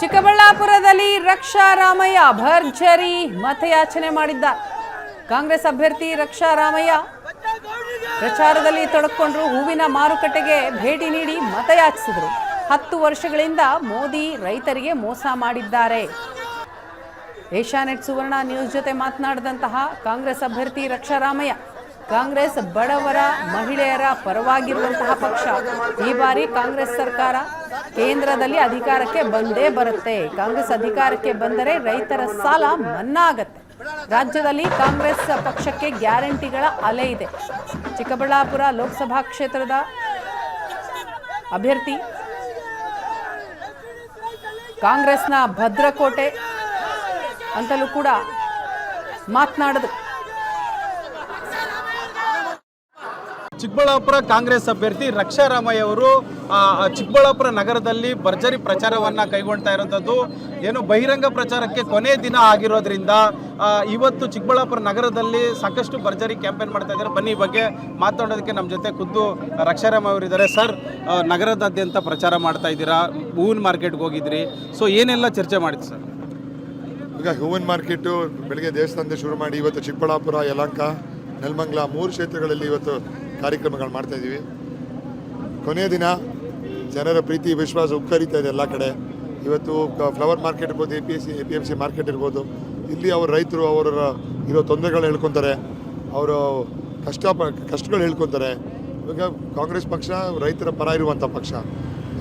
ಚಿಕ್ಕಬಳ್ಳಾಪುರದಲ್ಲಿ ರಕ್ಷಾ ರಾಮಯ್ಯ ಭರ್ಜರಿ ಮತಯಾಚನೆ ಮಾಡಿದ್ದ ಕಾಂಗ್ರೆಸ್ ಅಭ್ಯರ್ಥಿ ರಕ್ಷಾ ರಾಮಯ್ಯ ಪ್ರಚಾರದಲ್ಲಿ ತೊಡಗಿಕೊಂಡ್ರು. ಹೂವಿನ ಮಾರುಕಟ್ಟೆಗೆ ಭೇಟಿ ನೀಡಿ ಮತಯಾಚಿಸಿದರು. 10 ವರ್ಷಗಳಿಂದ ಮೋದಿ ರೈತರಿಗೆ ಮೋಸ ಮಾಡಿದ್ದಾರೆ. ಏಷ್ಯಾನೆಟ್ ಸುವರ್ಣ ನ್ಯೂಸ್ ಜೊತೆ ಮಾತನಾಡಿದಂತಹ ಕಾಂಗ್ರೆಸ್ ಅಭ್ಯರ್ಥಿ ರಕ್ಷಾ ರಾಮಯ್ಯ, ಕಾಂಗ್ರೆಸ್ ಬಡವರ ಮಹಿಳೆಯರ ಪರವಾಗಿರುವಂತಹ ಪಕ್ಷ. ಈ ಬಾರಿ ಕಾಂಗ್ರೆಸ್ ಸರ್ಕಾರ ಕೇಂದ್ರದಲ್ಲಿ ಅಧಿಕಾರಕ್ಕೆ ಬಂದೇ ಬರುತ್ತೆ. ಕಾಂಗ್ರೆಸ್ ಅಧಿಕಾರಕ್ಕೆ ಬಂದರೆ ರೈತರ ಸಾಲ ಮನ್ನಾ ಆಗತ್ತೆ. ರಾಜ್ಯದಲ್ಲಿ ಕಾಂಗ್ರೆಸ್ ಪಕ್ಷಕ್ಕೆ ಗ್ಯಾರಂಟಿಗಳ ಅಲೆ ಇದೆ. ಚಿಕ್ಕಬಳ್ಳಾಪುರ ಲೋಕಸಭಾ ಕ್ಷೇತ್ರದ ಅಭ್ಯರ್ಥಿ ಕಾಂಗ್ರೆಸ್ನ ಭದ್ರಕೋಟೆ ಅಂತಲೂ ಕೂಡ ಮಾತನಾಡಿದ್ರು. ಚಿಕ್ಕಬಳ್ಳಾಪುರ ಕಾಂಗ್ರೆಸ್ ಅಭ್ಯರ್ಥಿ ರಕ್ಷಾ ರಾಮಯ್ಯ ಅವರು ಚಿಕ್ಕಬಳ್ಳಾಪುರ ನಗರದಲ್ಲಿ ಭರ್ಜರಿ ಪ್ರಚಾರವನ್ನು ಕೈಗೊಳ್ತಾ ಇರುವಂಥದ್ದು. ಏನು ಬಹಿರಂಗ ಪ್ರಚಾರಕ್ಕೆ ಕೊನೆ ದಿನ ಆಗಿರೋದ್ರಿಂದ ಇವತ್ತು ಚಿಕ್ಕಬಳ್ಳಾಪುರ ನಗರದಲ್ಲಿ ಸಾಕಷ್ಟು ಭರ್ಜರಿ ಕ್ಯಾಂಪೇನ್ ಮಾಡ್ತಾ ಇದ್ದಾರೆ. ಬನ್ನಿ ಈ ಬಗ್ಗೆ ಮಾತಾಡೋದಕ್ಕೆ ನಮ್ಮ ಜೊತೆ ಖುದ್ದು ರಕ್ಷಾ ರಾಮಯ್ಯ ಅವರು ಇದ್ದಾರೆ. ಸರ್, ನಗರದಾದ್ಯಂತ ಪ್ರಚಾರ ಮಾಡ್ತಾ ಇದ್ದೀರಾ, ಹೂವಿನ ಮಾರ್ಕೆಟ್ಗೆ ಹೋಗಿದ್ರಿ, ಸೊ ಏನೆಲ್ಲ ಚರ್ಚೆ ಮಾಡಿತ್ತು ಸರ್? ಈಗ ಹೂವಿನ ಮಾರ್ಕೆಟು ಬೆಳಗ್ಗೆ ದೇವಸ್ಥಾನದಿಂದ ಶುರು ಮಾಡಿ ಇವತ್ತು ಚಿಕ್ಕಬಳ್ಳಾಪುರ, ಯಲಹಂಕ, ನೆಲಮಂಗಲ 3 ಕ್ಷೇತ್ರಗಳಲ್ಲಿ ಇವತ್ತು ಕಾರ್ಯಕ್ರಮಗಳು ಮಾಡ್ತಾ ಇದ್ದೀವಿ. ಕೊನೆಯ ದಿನ ಜನರ ಪ್ರೀತಿ ವಿಶ್ವಾಸ ಉಕ್ಕರಿತಾ ಇದೆ ಎಲ್ಲ ಕಡೆ. ಇವತ್ತು ಫ್ಲವರ್ ಮಾರ್ಕೆಟ್ ಇರ್ಬೋದು, APMC ಮಾರ್ಕೆಟ್ ಇರ್ಬೋದು, ಇಲ್ಲಿ ಅವ್ರ ರೈತರು ಅವರ ಇರೋ ತೊಂದರೆಗಳು ಹೇಳ್ಕೊತಾರೆ, ಅವರು ಕಷ್ಟಗಳು ಹೇಳ್ಕೊತಾರೆ. ಇವಾಗ ಕಾಂಗ್ರೆಸ್ ಪಕ್ಷ ರೈತರ ಪರ ಇರುವಂಥ ಪಕ್ಷ.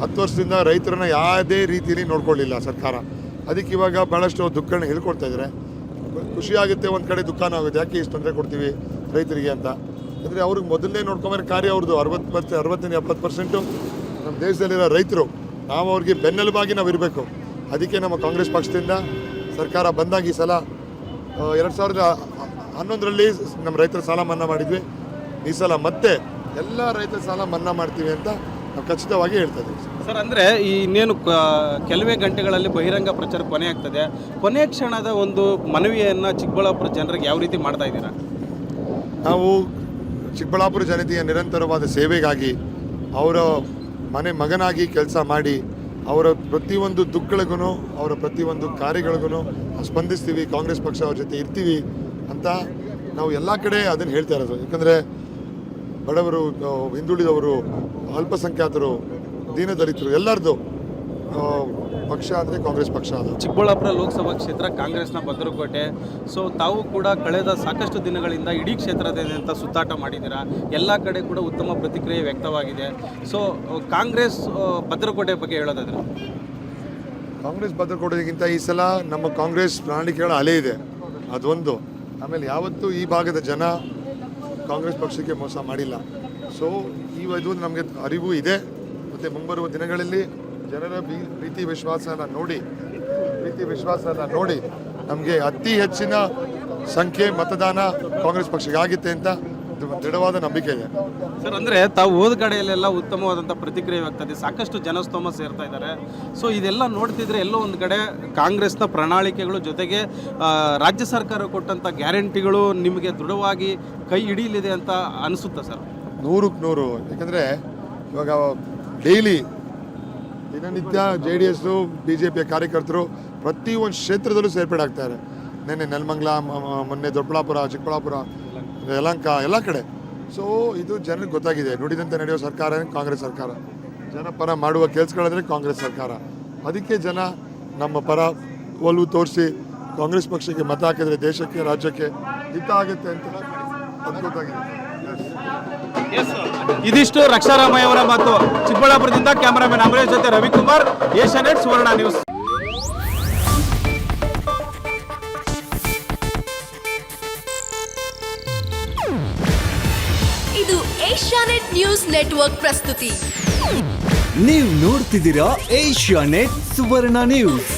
10 ವರ್ಷದಿಂದ ರೈತರನ್ನ ಯಾವುದೇ ರೀತಿಯಲ್ಲಿ ನೋಡ್ಕೊಳ್ಳಿಲ್ಲ ಸರ್ಕಾರ. ಅದಕ್ಕೆ ಇವಾಗ ಭಾಳಷ್ಟು ದುಃಖಗಳನ್ನ ಹೇಳ್ಕೊಡ್ತಾ ಇದ್ದಾರೆ. ಖುಷಿಯಾಗುತ್ತೆ, ಒಂದು ಕಡೆ ದುಃಖನೂ ಆಗುತ್ತೆ. ಯಾಕೆ ಇಷ್ಟು ತೊಂದರೆ ಕೊಡ್ತೀವಿ ರೈತರಿಗೆ ಅಂತ. ಅಂದರೆ ಅವ್ರಿಗೆ ಮೊದಲನೇ ನೋಡ್ಕೊಂಬರೋ ಕಾರ್ಯ ಅವ್ರದ್ದು 60-70% ನಮ್ಮ ದೇಶದಲ್ಲಿರೋ ರೈತರು. ನಾವು ಅವ್ರಿಗೆ ಬೆನ್ನೆಲುಬಾಗಿ ನಾವು ಇರಬೇಕು. ಅದಕ್ಕೆ ನಮ್ಮ ಕಾಂಗ್ರೆಸ್ ಪಕ್ಷದಿಂದ ಸರ್ಕಾರ ಬಂದಾಗ ಈ ಸಲ 2011ರಲ್ಲಿ ನಮ್ಮ ರೈತರ ಸಾಲ ಮನ್ನಾ ಮಾಡಿದ್ವಿ. ಈ ಸಲ ಮತ್ತೆ ಎಲ್ಲ ರೈತರ ಸಾಲ ಮನ್ನಾ ಮಾಡ್ತೀವಿ ಅಂತ ನಾವು ಖಚಿತವಾಗಿ ಹೇಳ್ತಾ ಇದ್ದೀವಿ. ಸರ್, ಅಂದರೆ ಇನ್ನೇನು ಕೆಲವೇ ಗಂಟೆಗಳಲ್ಲಿ ಬಹಿರಂಗ ಪ್ರಚಾರ ಕೊನೆ ಆಗ್ತದೆ. ಕೊನೆ ಕ್ಷಣದ ಒಂದು ಮನವಿಯನ್ನು ಚಿಕ್ಕಬಳ್ಳಾಪುರ ಜನರಿಗೆ ಯಾವ ರೀತಿ ಮಾಡ್ತಾ ಇದ್ದೀರಾ? ನಾವು ಚಿಕ್ಕಬಳ್ಳಾಪುರ ಜನತೆಯ ನಿರಂತರವಾದ ಸೇವೆಗಾಗಿ ಅವರ ಮಗನಾಗಿ ಕೆಲಸ ಮಾಡಿ ಅವರ ಪ್ರತಿಯೊಂದು ದುಃಖಗಳಿಗೂ ಅವರ ಪ್ರತಿಯೊಂದು ಕಾರ್ಯಗಳಿಗೂ ಸ್ಪಂದಿಸ್ತೀವಿ. ಕಾಂಗ್ರೆಸ್ ಪಕ್ಷ ಅವ್ರ ಜೊತೆ ಇರ್ತೀವಿ ಅಂತ ನಾವು ಎಲ್ಲ ಕಡೆ ಅದನ್ನು ಹೇಳ್ತಾ ಇರೋದು. ಯಾಕಂದರೆ ಬಡವರು, ಹಿಂದುಳಿದವರು, ಅಲ್ಪಸಂಖ್ಯಾತರು, ದೀನದಲಿತರು ಎಲ್ಲರದ್ದು ಪಕ್ಷ ಅಂದರೆ ಕಾಂಗ್ರೆಸ್ ಪಕ್ಷ. ಅದು ಚಿಕ್ಕಬಳ್ಳಾಪುರ ಲೋಕಸಭಾ ಕ್ಷೇತ್ರ ಕಾಂಗ್ರೆಸ್ನ ಭದ್ರಕೋಟೆ. ಸೊ ತಾವು ಕೂಡ ಕಳೆದ ಸಾಕಷ್ಟು ದಿನಗಳಿಂದ ಇಡೀ ಕ್ಷೇತ್ರದಾದ್ಯಂತ ಸುತ್ತಾಟ ಮಾಡಿದ್ದೀರಾ. ಎಲ್ಲ ಕಡೆ ಕೂಡ ಉತ್ತಮ ಪ್ರತಿಕ್ರಿಯೆ ವ್ಯಕ್ತವಾಗಿದೆ. ಸೊ ಕಾಂಗ್ರೆಸ್ ಭದ್ರಕೋಟೆ ಬಗ್ಗೆ ಹೇಳೋದಾದ್ರೆ? ಕಾಂಗ್ರೆಸ್ ಭದ್ರಕೋಟೆಗಿಂತ ಈ ಸಲ ನಮ್ಮ ಕಾಂಗ್ರೆಸ್ ಪ್ರಣಾಳಿಕೆಗಳ ಅಲೆ ಇದೆ, ಅದೊಂದು. ಆಮೇಲೆ ಯಾವತ್ತೂ ಈ ಭಾಗದ ಜನ ಕಾಂಗ್ರೆಸ್ ಪಕ್ಷಕ್ಕೆ ಮೋಸ ಮಾಡಿಲ್ಲ. ಸೊ ಇದು ನಮಗೆ ಅರಿವು ಇದೆ. ಮತ್ತು ಮುಂಬರುವ ದಿನಗಳಲ್ಲಿ ಜನರ ಪ್ರೀತಿ ವಿಶ್ವಾಸನ ನೋಡಿ ನಮಗೆ ಅತಿ ಹೆಚ್ಚಿನ ಸಂಖ್ಯೆ ಮತದಾನ ಕಾಂಗ್ರೆಸ್ ಪಕ್ಷಕ್ಕೆ ಆಗುತ್ತೆ ಅಂತ ದೃಢವಾದ ನಂಬಿಕೆ ಇದೆ. ಸರ್, ಅಂದರೆ ತಾವು ಹೋದ ಕಡೆಯಲ್ಲೆಲ್ಲ ಉತ್ತಮವಾದಂಥ ಪ್ರತಿಕ್ರಿಯೆ ವ್ಯಕ್ತದೆ, ಸಾಕಷ್ಟು ಜನಸ್ತೋಮ ಸೇರ್ತಾ ಇದ್ದಾರೆ. ಸೊ ಇದೆಲ್ಲ ನೋಡ್ತಿದ್ರೆ ಎಲ್ಲೋ ಒಂದು ಕಡೆ ಕಾಂಗ್ರೆಸ್ನ ಪ್ರಣಾಳಿಕೆಗಳು ಜೊತೆಗೆ ರಾಜ್ಯ ಸರ್ಕಾರ ಕೊಟ್ಟಂಥ ಗ್ಯಾರಂಟಿಗಳು ನಿಮಗೆ ದೃಢವಾಗಿ ಕೈ ಹಿಡಿಯಲಿದೆ ಅಂತ ಅನಿಸುತ್ತಾ ಸರ್? 100%. ಯಾಕಂದರೆ ಇವಾಗ ಡೈಲಿ ದಿನನಿತ್ಯ JDS BJP ಕಾರ್ಯಕರ್ತರು ಪ್ರತಿಯೊಂದು ಕ್ಷೇತ್ರದಲ್ಲೂ ಸೇರ್ಪಡೆ ಆಗ್ತಾರೆ. ನೆನ್ನೆ ನೆಲಮಂಗಲ, ಮೊನ್ನೆ ದೊಡ್ಡಬಳ್ಳಾಪುರ, ಚಿಕ್ಕಬಳ್ಳಾಪುರ, ಯಲಹಂಕ ಎಲ್ಲ ಕಡೆ. ಸೊ ಇದು ಜನರಿಗೆ ಗೊತ್ತಾಗಿದೆ. ನುಡಿದಂತೆ ನಡೆಯೋ ಸರ್ಕಾರ ಕಾಂಗ್ರೆಸ್ ಸರ್ಕಾರ. ಜನಪರ ಮಾಡುವ ಕೆಲಸಗಳಂದರೆ ಕಾಂಗ್ರೆಸ್ ಸರ್ಕಾರ. ಅದಕ್ಕೆ ಜನ ನಮ್ಮ ಪರ ಒಲವು ತೋರಿಸಿ ಕಾಂಗ್ರೆಸ್ ಪಕ್ಷಕ್ಕೆ ಮತ ಹಾಕಿದರೆ ದೇಶಕ್ಕೆ, ರಾಜ್ಯಕ್ಕೆ ಹಿತ ಆಗುತ್ತೆ ಅಂತ ಅದು ಗೊತ್ತಾಗಿದೆ. ಇದಿಷ್ಟು ರಕ್ಷಾ ರಾಮಯ್ಯ ಅವರ ಮಾತು. ಚಿಕ್ಕಬಳ್ಳಾಪುರದಿಂದ ಕ್ಯಾಮರಾಮನ್ ಅಮರೇಶ್ ಜೊತೆ ರವಿಕುಮಾರ್, ಏಷ್ಯಾನೆಟ್ ಸುವರ್ಣ ನ್ಯೂಸ್. ಇದು ಏಷ್ಯಾನೆಟ್ ನ್ಯೂಸ್ ನೆಟ್ವರ್ಕ್ ಪ್ರಸ್ತುತಿ. ನೀವು ನೋಡ್ತಿದ್ದೀರಾ ಏಷ್ಯಾನೆಟ್ ಸುವರ್ಣ ನ್ಯೂಸ್.